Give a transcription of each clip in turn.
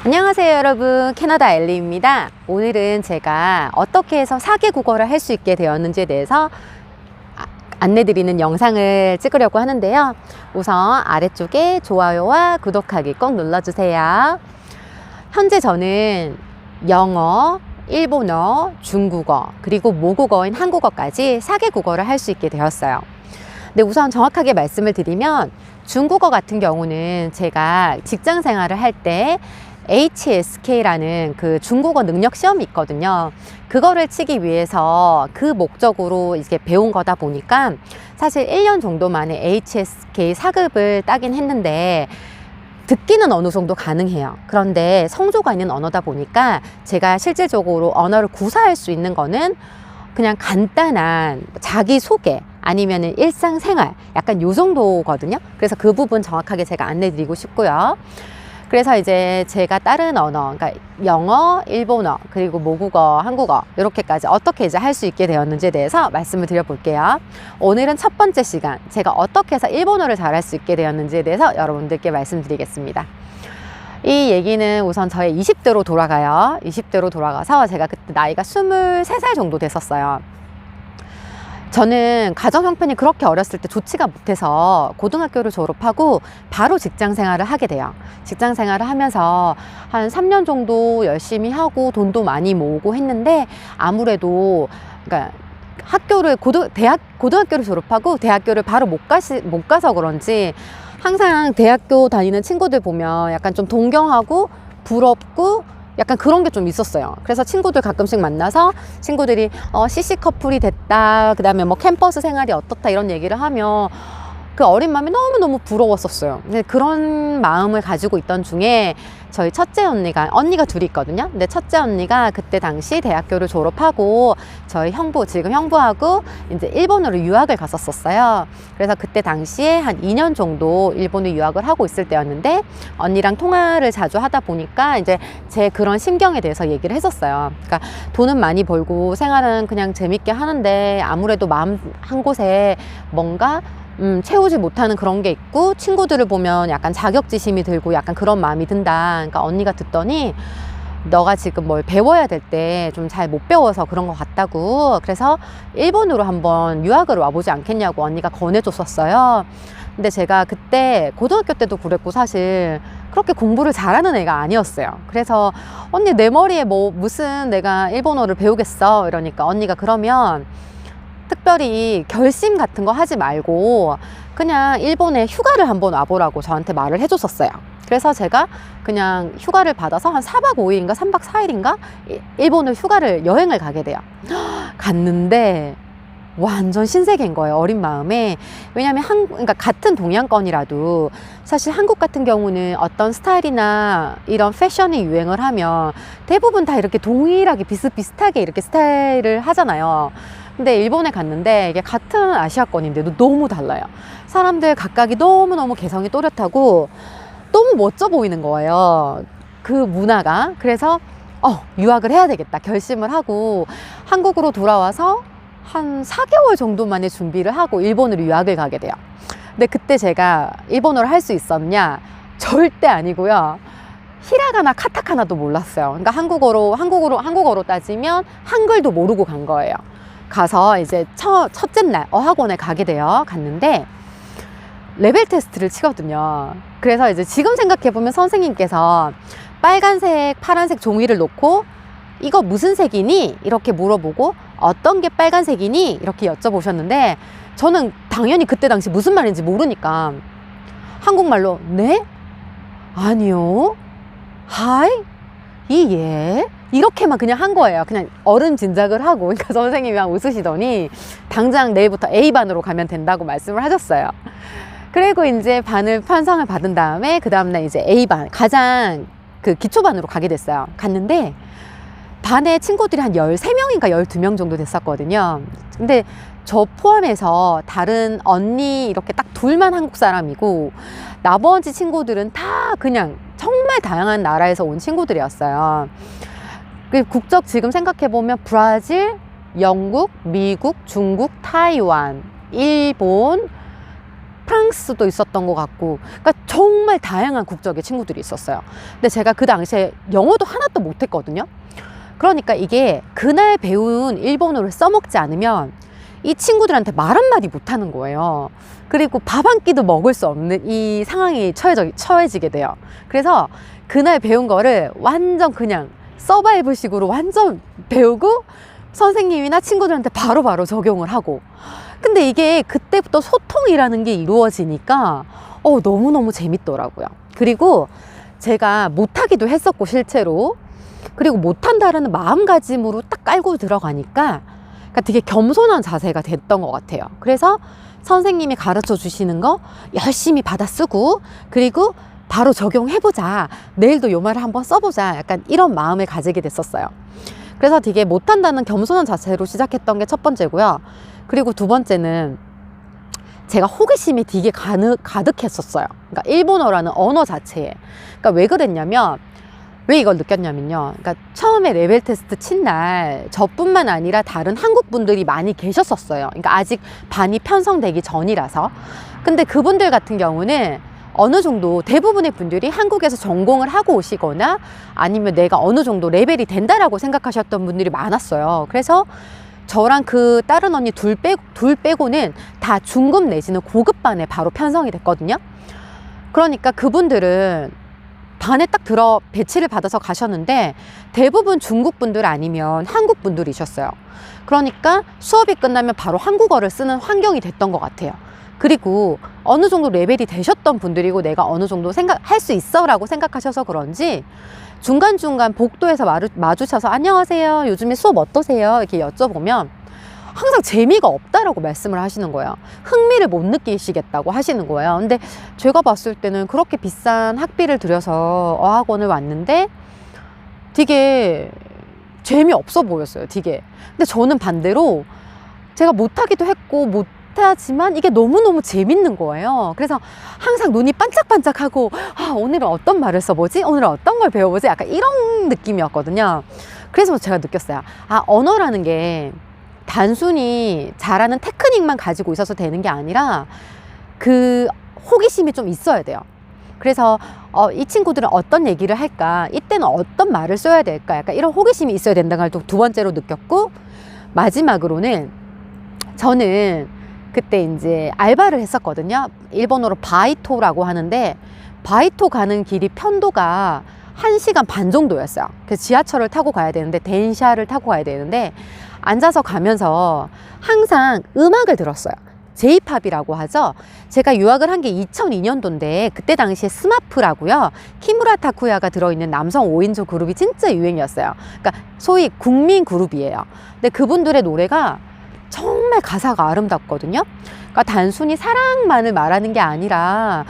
안녕하세요 여러분, 캐나다 엘리입니다. 오늘은 제가 어떻게 해서 4개 국어를 할 수 있게 되었는지에 대해서 안내드리는 영상을 찍으려고 하는데요. 우선 아래쪽에 좋아요와 구독하기 꼭 눌러주세요. 현재 저는 영어, 일본어, 중국어, 그리고 모국어인 한국어까지 4개 국어를 할 수 있게 되었어요. 근데 우선 정확하게 말씀을 드리면 중국어 같은 경우는 제가 직장 생활을 할 때 HSK라는 그 중국어 능력 시험이 있거든요. 그거를 치기 위해서 그 목적으로 이게 배운 거다 보니까 사실 1년 정도 만에 HSK 4급을 따긴 했는데 듣기는 어느 정도 가능해요. 그런데 성조가 있는 언어다 보니까 제가 실질적으로 언어를 구사할 수 있는 거는 그냥 간단한 자기소개 아니면은 일상생활 약간 요 정도거든요. 그래서 그 부분 정확하게 제가 안내 드리고 싶고요. 그래서 이제 제가 다른 언어, 그러니까 영어, 일본어, 그리고 모국어, 한국어 이렇게까지 어떻게 이제 할 수 있게 되었는지에 대해서 말씀을 드려볼게요. 오늘은 첫 번째 시간, 제가 어떻게 해서 일본어를 잘할 수 있게 되었는지에 대해서 여러분들께 말씀드리겠습니다. 이 얘기는 우선 저의 20대로 돌아가요. 20대로 돌아가서 제가 그때 나이가 23살 정도 됐었어요. 저는 가정 형편이 그렇게 어렸을 때 좋지가 못해서 고등학교를 졸업하고 바로 직장 생활을 하게 돼요. 직장 생활을 하면서 한 3년 정도 열심히 하고 돈도 많이 모으고 했는데 아무래도 그러니까 고등학교를 졸업하고 대학교를 바로 못 가서 그런지 항상 대학교 다니는 친구들 보면 약간 좀 동경하고 부럽고 약간 그런 게 좀 있었어요. 그래서 친구들 가끔씩 만나서 친구들이 CC 커플이 됐다, 그 다음에 뭐 캠퍼스 생활이 어떻다 이런 얘기를 하면 그 어린 마음이 너무너무 부러웠었어요. 근데 그런 마음을 가지고 있던 중에 저희 첫째 언니가 둘이 있거든요. 근데 첫째 언니가 그때 당시 대학교를 졸업하고 저희 지금 형부하고 이제 일본으로 유학을 갔었어요. 그래서 그때 당시에 한 2년 정도 일본에 유학을 하고 있을 때였는데 언니랑 통화를 자주 하다 보니까 이제 제 그런 심경에 대해서 얘기를 했었어요. 그러니까 돈은 많이 벌고 생활은 그냥 재밌게 하는데 아무래도 마음 한 곳에 뭔가 채우지 못하는 그런 게 있고 친구들을 보면 약간 자격지심이 들고 약간 그런 마음이 든다. 그러니까 언니가 듣더니 너가 지금 뭘 배워야 될 때 좀 잘 못 배워서 그런 것 같다고. 그래서 일본으로 한번 유학을 와보지 않겠냐고 언니가 권해줬었어요. 근데 제가 그때 고등학교 때도 그랬고 사실 그렇게 공부를 잘하는 애가 아니었어요. 그래서 언니 내 머리에 뭐 무슨 내가 일본어를 배우겠어 이러니까 언니가 그러면 특별히 결심 같은 거 하지 말고 그냥 일본에 휴가를 한번 와보라고 저한테 말을 해줬었어요. 그래서 제가 그냥 휴가를 받아서 한 4박 5일인가 3박 4일인가 일본을 여행을 가게 돼요. 갔는데 완전 신세계인 거예요. 어린 마음에. 왜냐하면 그러니까 같은 동양권이라도 사실 한국 같은 경우는 어떤 스타일이나 이런 패션이 유행을 하면 대부분 다 이렇게 동일하게 비슷비슷하게 이렇게 스타일을 하잖아요. 근데 일본에 갔는데 이게 같은 아시아권인데도 너무 달라요. 사람들 각각이 너무너무 개성이 또렷하고 너무 멋져 보이는 거예요. 그 문화가. 그래서 유학을 해야 되겠다 결심을 하고 한국으로 돌아와서 한 4개월 정도 만에 준비를 하고 일본으로 유학을 가게 돼요. 근데 그때 제가 일본어를 할 수 있었냐? 절대 아니고요. 히라가나 카타카나도 몰랐어요. 그러니까 한국어로 따지면 한글도 모르고 간 거예요. 가서 이제 첫째 날 어학원에 가게 돼요. 갔는데 레벨 테스트를 치거든요. 그래서 이제 지금 생각해보면 선생님께서 빨간색, 파란색 종이를 놓고 이거 무슨 색이니? 이렇게 물어보고 어떤 게 빨간색이니? 이렇게 여쭤보셨는데 저는 당연히 그때 당시 무슨 말인지 모르니까 한국말로 네? 아니요? 하이? 예? 이렇게만 그냥 한 거예요. 그냥 어른 진작을 하고. 그러니까 선생님이 막 웃으시더니 당장 내일부터 A반으로 가면 된다고 말씀을 하셨어요. 그리고 이제 판상을 받은 다음에 그 다음날 이제 A반 가장 그 기초반으로 가게 됐어요. 갔는데 반에 친구들이 한 13명인가 12명 정도 됐었거든요. 근데 저 포함해서 다른 언니 이렇게 딱 둘만 한국 사람이고 나머지 친구들은 다 그냥 정말 다양한 나라에서 온 친구들이었어요. 국적 지금 생각해보면 브라질, 영국, 미국, 중국, 타이완, 일본, 프랑스도 있었던 것 같고, 그러니까 정말 다양한 국적의 친구들이 있었어요. 근데 제가 그 당시에 영어도 하나도 못했거든요. 그러니까 이게 그날 배운 일본어를 써먹지 않으면 이 친구들한테 말 한마디 못하는 거예요. 그리고 밥 한 끼도 먹을 수 없는 이 상황이 처해지게 돼요. 그래서 그날 배운 거를 완전 그냥 서바이벌식으로 완전 배우고 선생님이나 친구들한테 바로바로 적용을 하고, 근데 이게 그때부터 소통이라는 게 이루어지니까 너무너무 재밌더라고요. 그리고 제가 못하기도 했었고 실제로, 그리고 못한다라는 마음가짐으로 딱 깔고 들어가니까 그러니까 되게 겸손한 자세가 됐던 것 같아요. 그래서 선생님이 가르쳐 주시는 거 열심히 받아 쓰고, 그리고 바로 적용해보자, 내일도 요 말을 한번 써보자, 약간 이런 마음을 가지게 됐었어요. 그래서 되게 못한다는 겸손한 자세로 시작했던 게 첫 번째고요. 그리고 두 번째는 제가 호기심이 되게 가득했었어요. 그러니까 일본어라는 언어 자체에. 그러니까 왜 그랬냐면, 왜 이걸 느꼈냐면요. 그러니까 처음에 레벨 테스트 친 날 저뿐만 아니라 다른 한국 분들이 많이 계셨었어요. 그러니까 아직 반이 편성되기 전이라서. 근데 그분들 같은 경우는 어느 정도 대부분의 분들이 한국에서 전공을 하고 오시거나 아니면 내가 어느 정도 레벨이 된다라고 생각하셨던 분들이 많았어요. 그래서 저랑 그 다른 언니 둘 빼고는 다 중급 내지는 고급 반에 바로 편성이 됐거든요. 그러니까 그분들은 반에 딱 들어 배치를 받아서 가셨는데 대부분 중국 분들 아니면 한국 분들이셨어요. 그러니까 수업이 끝나면 바로 한국어를 쓰는 환경이 됐던 것 같아요. 그리고 어느 정도 레벨이 되셨던 분들이고 내가 어느 정도 할 수 있어 라고 생각하셔서 그런지 중간중간 복도에서 마주쳐서 안녕하세요, 요즘에 수업 어떠세요? 이렇게 여쭤보면 항상 재미가 없다라고 말씀을 하시는 거예요. 흥미를 못 느끼시겠다고 하시는 거예요. 근데 제가 봤을 때는 그렇게 비싼 학비를 들여서 어학원을 왔는데 되게 재미없어 보였어요, 되게. 근데 저는 반대로 제가 못하기도 했고 못하지만 이게 너무너무 재밌는 거예요. 그래서 항상 눈이 반짝반짝하고 오늘은 어떤 말을 써보지? 오늘은 어떤 걸 배워보지? 약간 이런 느낌이었거든요. 그래서 제가 느꼈어요. 언어라는 게 단순히 잘하는 테크닉만 가지고 있어서 되는 게 아니라 그 호기심이 좀 있어야 돼요. 그래서 이 친구들은 어떤 얘기를 할까, 이때는 어떤 말을 써야 될까, 약간 이런 호기심이 있어야 된다는 걸 두 번째로 느꼈고, 마지막으로는 저는 그때 이제 알바를 했었거든요. 일본어로 바이토라고 하는데 바이토 가는 길이 편도가 1시간 반 정도였어요. 그래서 지하철을 타고 가야 되는데 덴샤를 타고 가야 되는데 앉아서 가면서 항상 음악을 들었어요. J-팝이라고 하죠. 제가 유학을 한 게 2002년도인데 그때 당시에 스마프라고요, 키무라 타쿠야가 들어있는 남성 5인조 그룹이 진짜 유행이었어요. 그러니까 소위 국민 그룹이에요. 근데 그분들의 노래가 정말 가사가 아름답거든요. 그러니까 단순히 사랑만을 말하는 게 아니라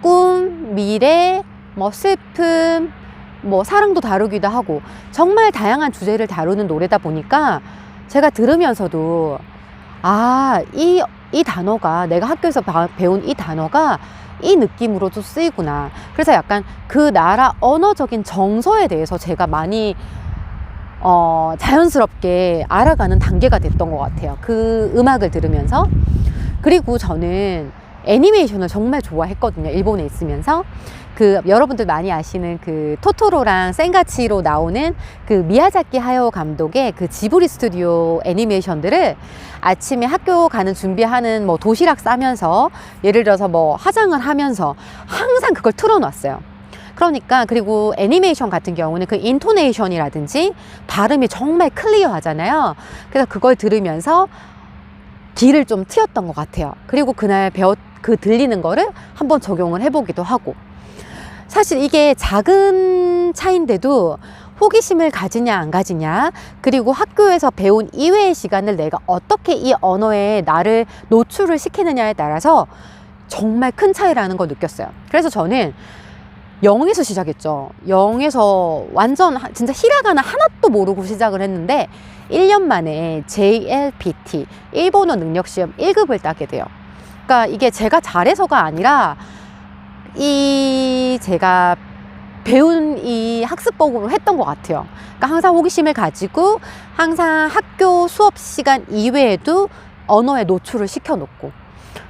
꿈, 미래, 슬픔, 사랑도 다루기도 하고 정말 다양한 주제를 다루는 노래다 보니까 제가 들으면서도 이 단어가, 내가 학교에서 배운 이 단어가 이 느낌으로도 쓰이구나. 그래서 약간 그 나라 언어적인 정서에 대해서 제가 많이 자연스럽게 알아가는 단계가 됐던 것 같아요, 그 음악을 들으면서. 그리고 저는 애니메이션을 정말 좋아했거든요, 일본에 있으면서. 여러분들 많이 아시는 토토로랑 센가치로 나오는 미야자키 하야오 감독의 지브리 스튜디오 애니메이션들을 아침에 학교 가는 준비하는 도시락 싸면서, 예를 들어서 화장을 하면서 항상 그걸 틀어놨어요. 그러니까, 그리고 애니메이션 같은 경우는 인토네이션이라든지 발음이 정말 클리어 하잖아요. 그래서 그걸 들으면서 귀를 좀 트였던 것 같아요. 그리고 그날 들리는 거를 한번 적용을 해보기도 하고. 사실 이게 작은 차인데도 호기심을 가지냐 안 가지냐, 그리고 학교에서 배운 이외의 시간을 내가 어떻게 이 언어에 나를 노출을 시키느냐에 따라서 정말 큰 차이라는 걸 느꼈어요. 그래서 저는 0에서 시작했죠. 0에서 완전 진짜 히라가나 하나도 모르고 시작을 했는데 1년 만에 JLPT, 일본어 능력시험 1급을 따게 돼요. 그러니까 이게 제가 잘해서가 아니라 제가 배운 이 학습법으로 했던 것 같아요. 그러니까 항상 호기심을 가지고 항상 학교 수업 시간 이외에도 언어에 노출을 시켜놓고,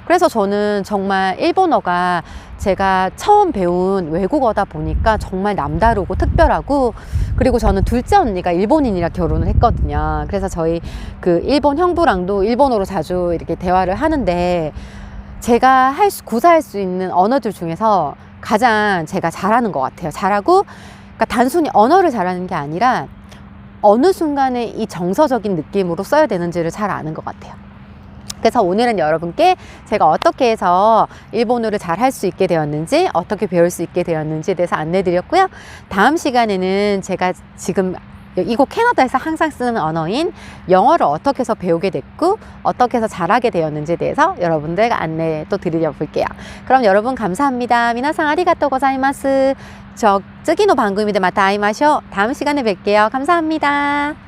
그래서 저는 정말 일본어가 제가 처음 배운 외국어다 보니까 정말 남다르고 특별하고, 그리고 저는 둘째 언니가 일본인이라 결혼을 했거든요. 그래서 저희 그 일본 형부랑도 일본어로 자주 이렇게 대화를 하는데, 제가 구사할 수 있는 언어들 중에서 가장 제가 잘하는 것 같아요. 잘하고, 그러니까 단순히 언어를 잘하는 게 아니라 어느 순간에 이 정서적인 느낌으로 써야 되는지를 잘 아는 것 같아요. 그래서 오늘은 여러분께 제가 어떻게 해서 일본어를 잘 할 수 있게 되었는지, 어떻게 배울 수 있게 되었는지에 대해서 안내 드렸고요. 다음 시간에는 제가 지금 이곳 캐나다에서 항상 쓰는 언어인 영어를 어떻게 해서 배우게 됐고 어떻게 해서 잘하게 되었는지에 대해서 여러분들과 안내 또 드리려 볼게요. 그럼 여러분 감사합니다. 미나상 아리가또 고자이마스. 저 쯔기노 방금이데 마타 아이마쇼. 다음 시간에 뵐게요. 감사합니다.